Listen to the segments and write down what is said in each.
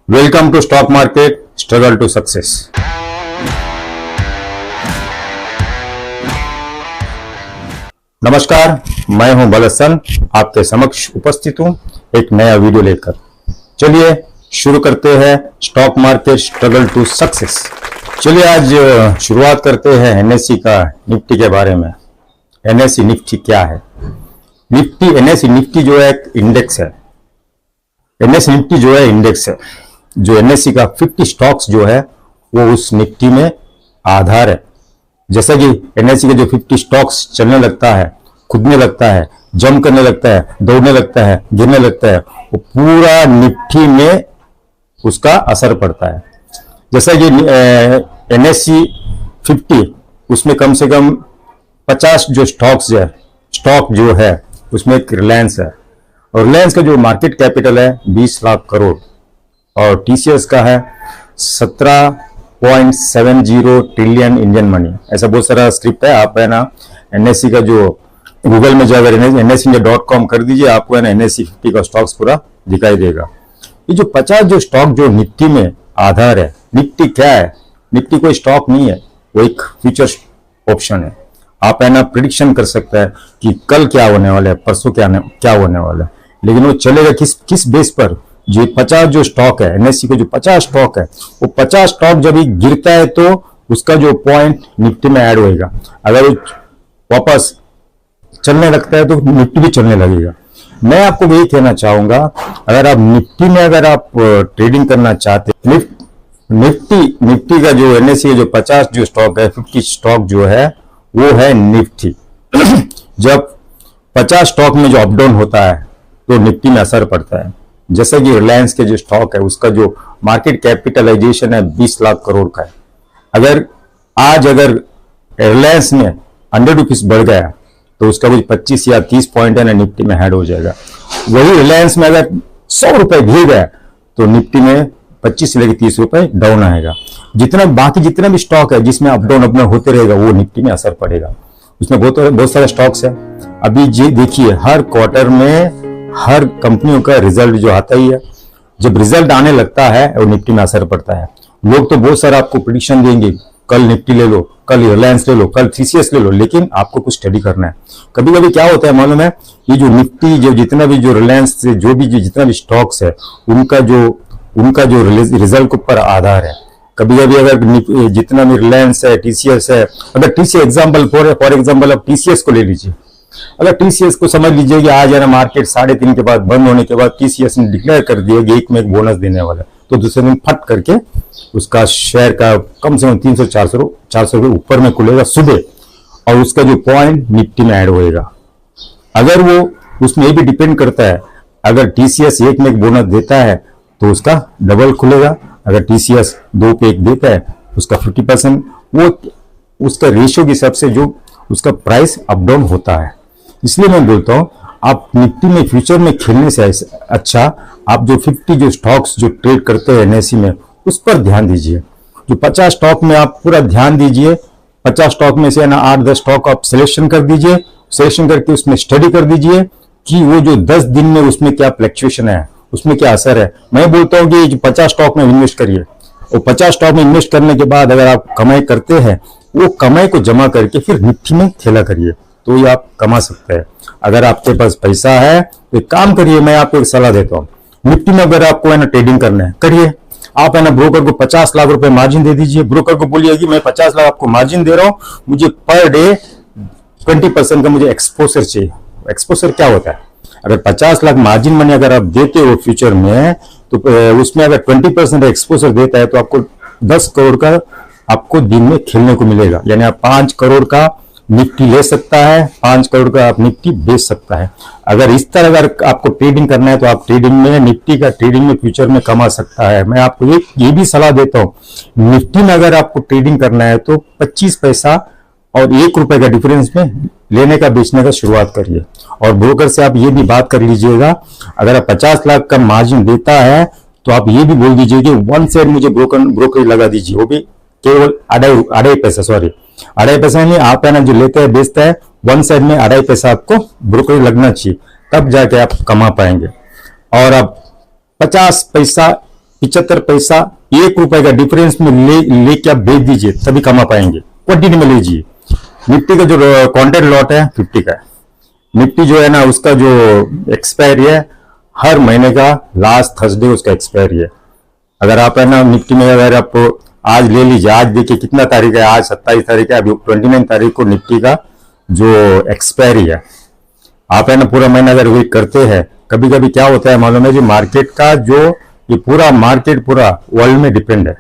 Welcome to stock market struggle to success. नमस्कार, मैं हूं बलसन, आपके समक्ष उपस्थित हूं एक नया वीडियो लेकर। चलिए शुरू करते हैं stock market struggle to success. चलिए आज शुरुआत करते हैं एनएससी का निफ्टी के बारे में। एनएससी निफ्टी क्या है? एनएससी निफ्टी जो है एक इंडेक्स है। एनएससी निफ्टी जो है इंडेक्स है। जो एनएससी का 50 स्टॉक्स जो है वो उस निफ्टी में आधार है। जैसा कि एनएससी के जो 50 स्टॉक्स चलने लगता है, कूदने लगता है, जंप करने लगता है, दौड़ने लगता है, गिरने लगता है, वो पूरा निफ्टी में उसका असर पड़ता है। जैसा कि एनएससी 50 उसमें कम से कम 50 जो स्टॉक जो है उसमें एक रिलायंस है, और रिलायंस का जो मार्केट कैपिटल है 20 लाख करोड़, और टीसीएस का है 17.70 ट्रिलियन इंडियन मनी। ऐसा बहुत सारा स्क्रिप्ट है। आप है ना एनएससी का जो गूगल में जाकर NSE.com कर दीजिए, आपको है ना एनएससी 50 का स्टॉक्स पूरा दिखाई देगा। ये जो 50 जो स्टॉक जो निफ्टी में आधार है। निफ्टी क्या है? निफ्टी कोई स्टॉक नहीं है, वो एक फ्यूचर ऑप्शन है। आप है ना प्रिडिक्शन कर सकते हैं कि कल क्या होने वाला है, परसों क्या होने वाला है, लेकिन वो चलेगा किस बेस पर? जो 50 जो स्टॉक है, एनएससी के जो 50 स्टॉक है, वो 50 स्टॉक जब गिरता है तो उसका जो पॉइंट निफ्टी में ऐड होएगा। अगर वो वापस चलने लगता है तो निफ्टी भी चलने लगेगा। मैं आपको यही कहना चाहूंगा, अगर आप निफ्टी में अगर आप ट्रेडिंग करना चाहते हैं, निफ्टी का जो एनएससी के जो 50 जो स्टॉक है, 50 स्टॉक जो है वो है निफ्टी। जब 50 स्टॉक में जो अपडाउन होता है तो निफ्टी में असर पड़ता है। जैसे कि रिलायंस के जो स्टॉक है उसका जो मार्केट कैपिटलाइजेशन है 20 लाख करोड़ का है। अगर रिलायंस में 100 रुपीज बढ़ गया तो उसका कुछ 25 या 30 पॉइंट है ना निफ्टी में ऐड हो जाएगा। वही रिलायंस में अगर 100 रुपए गिर गया तो निफ्टी में 25 से लेकर 30 रुपए डाउन आएगा। बाकी जितना भी स्टॉक है जिसमें अप डाउन होते रहेगा वो निफ्टी में असर पड़ेगा। उसमें बहुत सारे स्टॉक्स है। अभी देखिए हर क्वार्टर में हर कंपनियों का रिजल्ट जो आता ही है, जब रिजल्ट आने लगता है वो निफ्टी में असर पड़ता है। लोग तो बहुत सारा आपको प्रेडिक्शन देंगे, कल निफ्टी ले लो, कल रिलायंस ले लो, कल TCS ले लो, लेकिन आपको कुछ स्टडी करना है। कभी कभी क्या होता है मालूम है, ये जो निफ्टी जो जितना भी जो रिलायंस से जितना भी स्टॉक्स है उनका जो रिजल्ट के ऊपर आधार है। कभी कभी अगर जितना भी रिलायंस है, TCS है, अगर TCS एग्जाम्पल फॉर एग्जाम्पल आप TCS को ले लीजिए। अगर TCS को समझ लीजिए कि आज है ना मार्केट 3:30 के बाद बंद होने के बाद TCS ने डिक्लेयर कर दिया कि एक में एक बोनस देने वाला है, तो दूसरे दिन फट करके उसका शेयर का कम से कम 300-400 रुपए ऊपर में खुलेगा सुबह, और उसका जो पॉइंट निफ्टी में ऐड होएगा। अगर वो उसमें ये भी डिपेंड करता है, अगर TCS एक में एक बोनस देता है तो उसका डबल खुलेगा। अगर TCS 2 पे 1 देता है उसका 50%, वो उसका रेशियो के हिसाब से जो उसका प्राइस अप डाउन होता है। इसलिए मैं बोलता हूं आप निफ्टी में फ्यूचर में खेलने से अच्छा आप जो 50 जो स्टॉक्स जो ट्रेड करते हैं एनएससी में उस पर ध्यान दीजिए। जो 50 स्टॉक में आप पूरा ध्यान दीजिए। 50 स्टॉक में से ना 8-10 स्टॉक आप सिलेक्शन कर दीजिए। सिलेक्शन करके उसमें स्टडी कर दीजिए कि वो जो 10 दिन में उसमें क्या फ्लक्चुएशन है, उसमें क्या असर है। मैं बोलता हूँ कि 50 स्टॉक में इन्वेस्ट करिए, और 50 स्टॉक में इन्वेस्ट करने के बाद अगर आप कमाई करते हैं वो कमाई को जमा करके फिर निफ्टी में खेला करिए, तो ये आप कमा सकते हैं। अगर आपके पास पैसा है तो एक काम करिए, मैं आपको एक सलाह देता हूँ। निफ्टी में अगर आपको है ना ट्रेडिंग करना है करिए। आप है ना ब्रोकर को 50 लाख रुपए मार्जिन दे दीजिए। ब्रोकर को बोलिए कि मैं 50 लाख आपको मार्जिन दे रहा हूँ, मुझे पर डे 20% का मुझे एक्सपोजर चाहिए। एक्सपोजर क्या होता है? अगर 50 लाख मार्जिन मनी अगर आप देते हो फ्यूचर में, तो उसमें अगर 20% एक्सपोजर देता है तो आपको 10 करोड़ का आपको दिन में खेलने को मिलेगा। यानी आप 5 करोड़ का निफ्टी ले सकता है, 5 करोड़ का आप निफ्टी बेच सकता है। अगर इस तरह अगर आपको ट्रेडिंग करना है तो आप ट्रेडिंग में निफ्टी का ट्रेडिंग में फ्यूचर में कमा सकता है। मैं आपको ये भी सलाह देता हूँ, निफ्टी में अगर आपको ट्रेडिंग करना है तो 25 पैसा और 1 रुपए का डिफरेंस में लेने का बेचने का शुरुआत करिए। और ब्रोकर से आप ये भी बात कर लीजिएगा, अगर आप 50 लाख का मार्जिन देता है तो आप ये भी बोल दीजिए कि 1 साइड मुझे ब्रोकर लगा दीजिए, वो भी केवल 2.5 पैसा नहीं। आप है ना जो लेते हैं बेचता है 1 साइड में 2.5 पैसा आपको ब्रोकर लगना चाहिए, तब जाके आप कमा पाएंगे। और आप 50 पैसा 75 पैसा, 1 रुपए का डिफरेंस में लेके आप बेच दीजिए, तभी कमा पाएंगे। क्वांटिटी में लीजिए। निफ्टी का जो कॉन्ट्रैक्ट लॉट है 50 का है। निफ्टी जो है ना, उसका जो एक्सपायरी है हर महीने का लास्ट थर्सडे उसका एक्सपायरी है। अगर आप है ना निफ्टी में अगर आप आज ले लीजिए, आज देखिए कितना तारीख है, आज 27 तारीख है, अभी 29 तारीख को निफ्टी का जो एक्सपायरी है। आप है ना पूरा महीना अगर वेट करते हैं, कभी कभी क्या होता है मालूम है जी, मार्केट का जो ये पूरा मार्केट पूरा वर्ल्ड में डिपेंड है।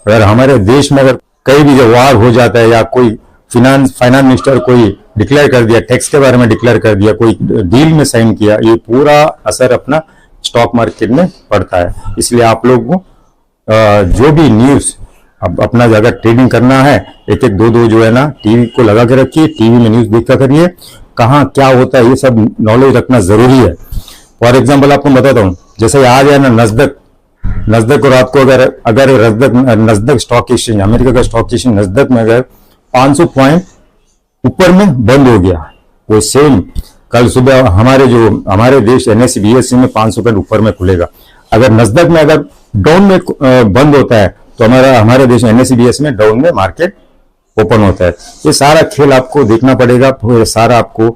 अगर हमारे देश में अगर कहीं भी जो वार हो जाता है या कोई फाइनेंस मिनिस्टर कोई डिक्लेयर कर दिया, टैक्स के बारे में डिक्लेयर कर दिया, कोई डील में साइन किया, ये पूरा असर अपना स्टॉक मार्केट में पड़ता है। इसलिए आप लोग को जो भी न्यूज अब अपना अगर ट्रेडिंग करना है, एक एक दो जो है ना टीवी को लगा के रखिए, टीवी में न्यूज देखा करिए, कहाँ क्या होता है ये सब नॉलेज रखना जरूरी है। फॉर एग्जाम्पल आपको बताता हूँ, जैसे आज है ना नस्दक को रात को अगर नस्दक स्टॉक एक्सचेंज, अमेरिका का स्टॉक एक्सचेंज नस्दक में अगर 500 पॉइंट ऊपर में बंद हो गया, वो सेम कल सुबह हमारे देश NSE BSE में 500 पॉइंट ऊपर में खुलेगा। अगर नस्दक में अगर डाउन में बंद होता है तो हमारे देश NSE BSE में डाउन में मार्केट ओपन होता है। ये सारा खेल आपको देखना पड़ेगा, सारा आपको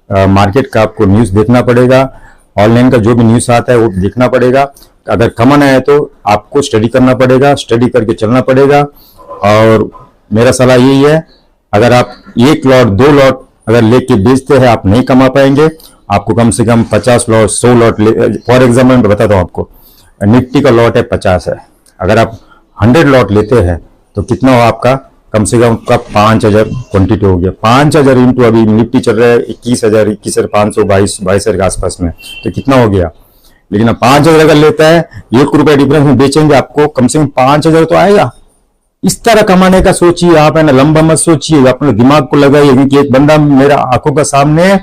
मार्केट का आपको न्यूज देखना पड़ेगा, ऑनलाइन का जो भी न्यूज आता है वो देखना पड़ेगा। अगर कमाना है तो आपको स्टडी करना पड़ेगा, स्टडी करके चलना पड़ेगा। और मेरा सलाह यही है, अगर आप 1 लॉट 2 लॉट अगर लेके बेचते हैं, आप नहीं कमा पाएंगे। आपको कम से कम 50 लॉट 100 लॉट फॉर एग्जाम्पल मैं बताता हूँ आपको, निफ्टी का लॉट है 50 है, अगर आप 100 लॉट लेते हैं तो कितना हो आपका, कम से कम आपका 5000 क्वांटिटी हो गया। 5000 इंटू अभी निफ्टी चल रहा है 21,000 21,500 22,000 के आसपास में, तो कितना हो गया। लेकिन अब 5000 अगर लेता है, 1 रुपया डिफरेंस में बेचेंगे, आपको कम से कम 5000 तो आएगा। इस तरह कमाने का सोचिए आप, है ना, लंबा मत सोचिए, अपने दिमाग को लगाइए। क्योंकि एक बंदा मेरा आंखों का सामने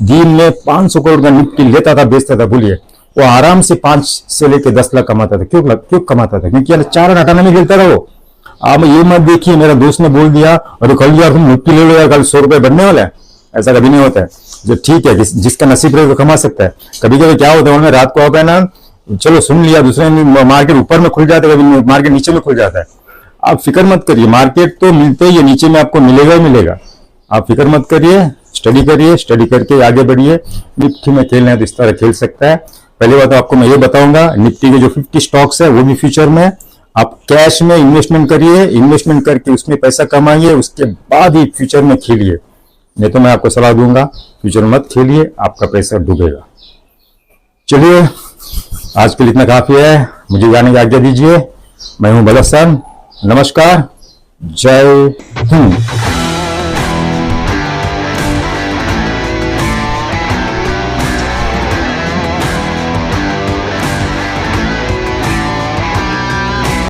दिन में 500 करोड़ का निफ्टी लेता था, बेचता था, बोलिए वो आराम से 5 से लेकर 10 लाख कमाता था। क्यों कमाता था? क्योंकि चार हटाना में खेलता था वो। आप ये मत देखिए मेरा दोस्त ने बोल दिया और कल यार तुम निफ्टी ले लो यार, कल 100 रुपए बनने वाला है, ऐसा कभी नहीं होता है। जो ठीक है, जिसका नसीब रहे वो कमा सकता है। कभी कभी क्या होता है, रात को आप है ना, चलो सुन लिया, दूसरे मार्केट ऊपर में खुल जाता है, कभी मार्केट नीचे में खुल जाता है। आप फिक्र मत करिए, मार्केट तो मिलते ही नीचे में आपको मिलेगा ही मिलेगा। आप फिक्र मत करिए, स्टडी करिए, स्टडी करके आगे बढ़िए। निफ्टी में खेलना है तो इस तरह खेल सकता है। पहली बात तो आपको मैं ये बताऊंगा, निफ्टी के जो 50 स्टॉक्स है वो भी फ्यूचर में आप कैश में इन्वेस्टमेंट करिए, इन्वेस्टमेंट करके उसमें पैसा कमाइए, उसके बाद ही फ्यूचर में खेलिए। नहीं तो मैं आपको सलाह दूंगा फ्यूचर मत खेलिए, आपका पैसा डूबेगा। चलिए आज के लिए इतना काफी है, मुझे जाने की आज्ञा दीजिए। मैं हूं बलसान, नमस्कार, जय हिंद।